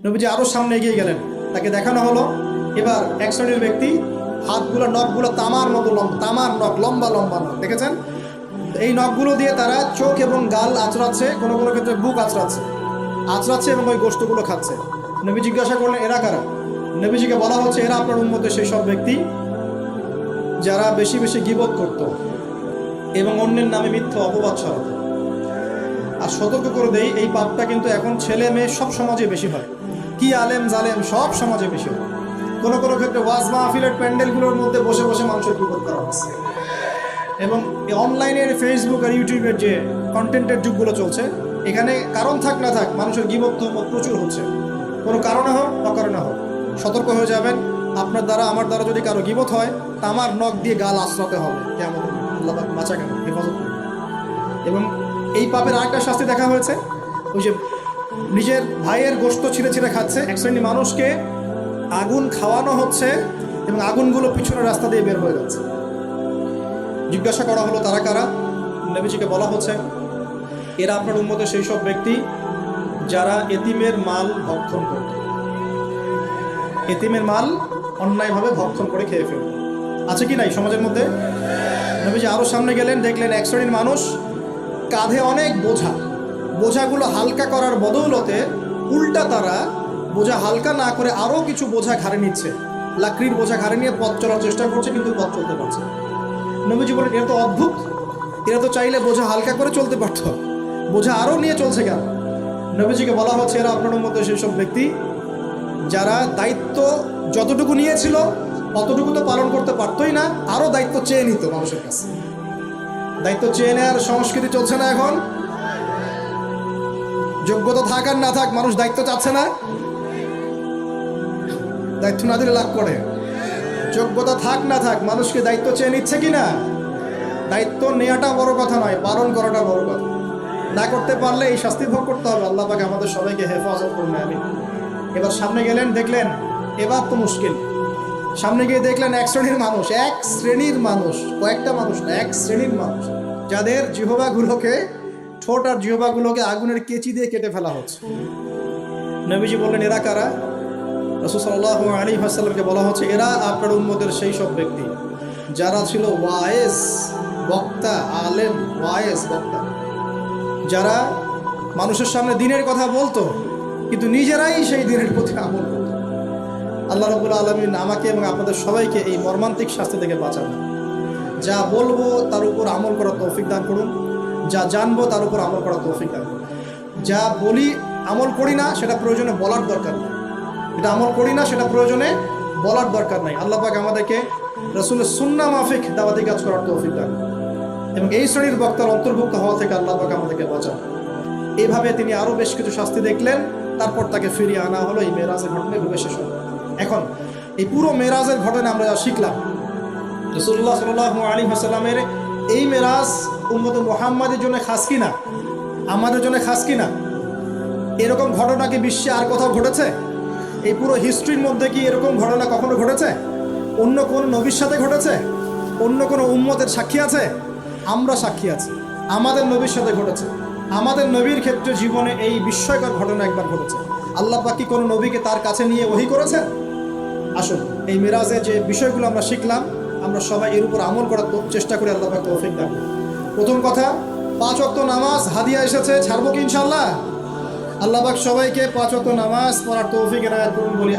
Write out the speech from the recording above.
নবীজি আরও সামনে এগিয়ে গেলেন, তাকে দেখানো হলো এবার এক শ্রেণীর ব্যক্তি, হাতগুলো নখগুলো তামার মতো লম্বা, তামার নখ, লম্বা লম্বা নখ, দেখেছেন? এই নখগুলো দিয়ে তারা চোখ এবং গাল আঁচড়াচ্ছে, কোনো কোনো ক্ষেত্রে বুক আঁচড়াচ্ছে এবং ওই গোশতগুলো খাচ্ছে। নবী জিজ্ঞাসা করলেন এরা কারা? নবীজিকে বলা হচ্ছে এরা আপনার উম্মতের সেই সব ব্যক্তি যারা বেশি বেশি গীবত করত এবং অন্যের নামে মিথ্যা অপবাদ ছড়াত। আর সতর্ক করে দেই, এই পাপটা কিন্তু এখন ছেলে মেয়ে সব সমাজে বেশি হয়, কি আলেম জালেম সব সমাজে বেশি হয়। কোনো কোনো ক্ষেত্রে ওয়াজ মাহফিলের প্যান্ডেলগুলোর মধ্যে বসে বসে মানুষের গীবত করা হচ্ছে। এবং অনলাইনের ফেসবুক আর ইউটিউবের যে কন্টেন্টের যুগগুলো চলছে, এখানে কারণ থাক না থাক মানুষের গীবত প্রচুর হচ্ছে, কোনো কারণে হোক অকারণে হোক। সতর্ক হয়ে যাবেন, আপনার দ্বারা আমার দ্বারা যদি কারো গীবত হয়, তামার নখ দিয়ে গাল আশ্রাতে হবে, কেমন আল্লাহ বাঁচা কেন, হেফাজত করবে। এবং এই পাপের আরেকটা শাস্তি দেখা হয়েছে, ওই যে নিজের ভাইয়ের গোশত ছিঁড়ে ছিঁড়ে খাচ্ছে, এক শ্রেণীর মানুষকে আগুন খাওয়ানো হচ্ছে এবং আগুনগুলো পিছনের রাস্তা দিয়ে বের হয়ে যাচ্ছে। জিজ্ঞাসা করা হলো তারা কারা? নবীজিকে বলা হচ্ছে এরা আপনার উম্মতের সেই সব ব্যক্তি যারা এতিমের মাল ভক্ষণ করত, এতিমের মাল অন্যায়ভাবে ভক্ষণ করে খেয়ে ফেলত। আছে কি নাই সমাজের মধ্যে? নবীজি আরও সামনে গেলেন, দেখলেন এক শ্রেণীর মানুষ কাঁধে অনেক বোঝাগুলো হালকা করার বদৌলতে উল্টা তারা বোঝা হালকা না করে আরও কিছু বোঝা ঘাড়ে নিচ্ছে, লাকড়ির বোঝা ঘাড়ে নিয়ে পথ চলার চেষ্টা করছে, কিন্তু পথ চলতে পারছে। নবীজি বলেন এরা তো অদ্ভুত, এরা তো চাইলে বোঝা হালকা করে চলতে পারত, বোঝা আরও নিয়ে চলছে কেন? নবীজিকে বলা হচ্ছে এরা আপনার মধ্যে সেই সব ব্যক্তি যারা দায়িত্ব যতটুকু নিয়েছিল অতটুকু তো পালন করতে পারতই না, আরও দায়িত্ব চেয়ে নিত মানুষের কাছে। দায়িত্ব চেয়ে নেওয়ার সংস্কৃতি চলছে না এখন? যোগ্যতা থাক আর না থাক, মানুষ দায়িত্ব চাচ্ছে না। দায়িত্ব না দিলে লাভ করে, যোগ্যতা থাক না থাক মানুষকে দায়িত্ব চেয়ে নিচ্ছে কিনা? দায়িত্ব নেওয়াটা বড় কথা নয়, পালন করাটা বড় কথা। না করতে পারলে এই শাস্তি ভোগ করতে হবে। আল্লাহ পাক আমাদের সবাইকে হেফাজত করুন, আমিন। এবার সামনে গেলেন, দেখলেন এবার তো মুশকিল। সামনে গিয়ে দেখলেন এক শ্রেণীর মানুষ, কয়েকটা মানুষ না, এক শ্রেণীর মানুষ যাদের জিহ্বাগুলোকে, ঠোঁট আর জিহ্বাগুলোকে আগুনের কেচি দিয়ে কেটে ফেলা হচ্ছে। নবীজি বললেন এরা কারা? রাসূল সাল্লাল্লাহু আলাইহি ওয়াসাল্লামকে বলা হচ্ছে এরা আপনার উম্মতের সেই সব ব্যক্তি যারা ছিল ওয়াইজ বক্তা, আলেম ওয়াইজ বক্তা, যারা মানুষের সামনে দ্বীনের কথা বলতো কিন্তু নিজেরাই সেই দ্বীনের প্রতি আমল করত। আল্লাহ রাব্বুল আলামিন আমাকে এবং আপনাদের সবাইকে এই মর্মান্তিক শাস্তি থেকে বাঁচান। যা বলবো তার উপর আমল করার তৌফিক দান করুন, যা জানবো তার উপর আমল করার তৌফিক দান করুন। যা বলি আমল করি না সেটা প্রয়োজনে বলার দরকার নেই, এটা আমল করি না সেটা প্রয়োজনে বলার দরকার নাই। আল্লাহ পাক আমাদেরকে রাসূলের সুন্নাহ মাফিক দাওয়াতি কাজ করার তৌফিক দান এবং এই শ্রেণীর বক্তার অন্তর্ভুক্ত হওয়া থেকে আল্লাহ পাক আমাদেরকে বাঁচান। এইভাবে তিনি আরও বেশ কিছু শাস্তি দেখলেন, তারপর তাকে ফিরিয়ে আনা হলো। এই মেরাজের ঘটনা এভাবে শেষ হলো। এখন এই পুরো মেরাজের ঘটনা আমরা যা শিখলাম, রাসূলুল্লাহ সাল্লাল্লাহু আলাইহি ওয়াসাল্লামের এই মেরাজ উম্মতে মুহাম্মাদের জন্য খাস কিনা, আমাদের জন্য খাস কিনা? এরকম ঘটনা কি বিশ্বে আর কোথাও ঘটেছে? এই পুরো হিস্ট্রির মধ্যে কি এরকম ঘটনা কখনো ঘটেছে? অন্য কোনো নবীর সাথে ঘটেছে? অন্য কোনো উম্মতের সাক্ষী আছে? আমরা সাক্ষী আছি, আমাদের নবীর সাথে ঘটেছে। আমাদের নবীর ক্ষেত্রে জীবনে এই বিস্ময়কর ঘটনা একবার ঘটেছে। আল্লাহ পাক কি কোনো নবীকে তার কাছে নিয়ে ওহী করেছেন? আসুন এই মিরাজে যে বিষয়গুলো আমরা শিখলাম, আমরা সবাই এর উপর আমল করার চেষ্টা করি। আল্লাহ পাক তৌফিক দান। প্রথম কথা, 5 ওয়াক্ত নামাজ হাদিয়া এসেছে, ছাড়বো কি ইনশাআল্লাহ? আল্লাহ পাক সবাইকে 5 ওয়াক্ত নামাজ পড়ার তৌফিক এনায়েত করুন বলি।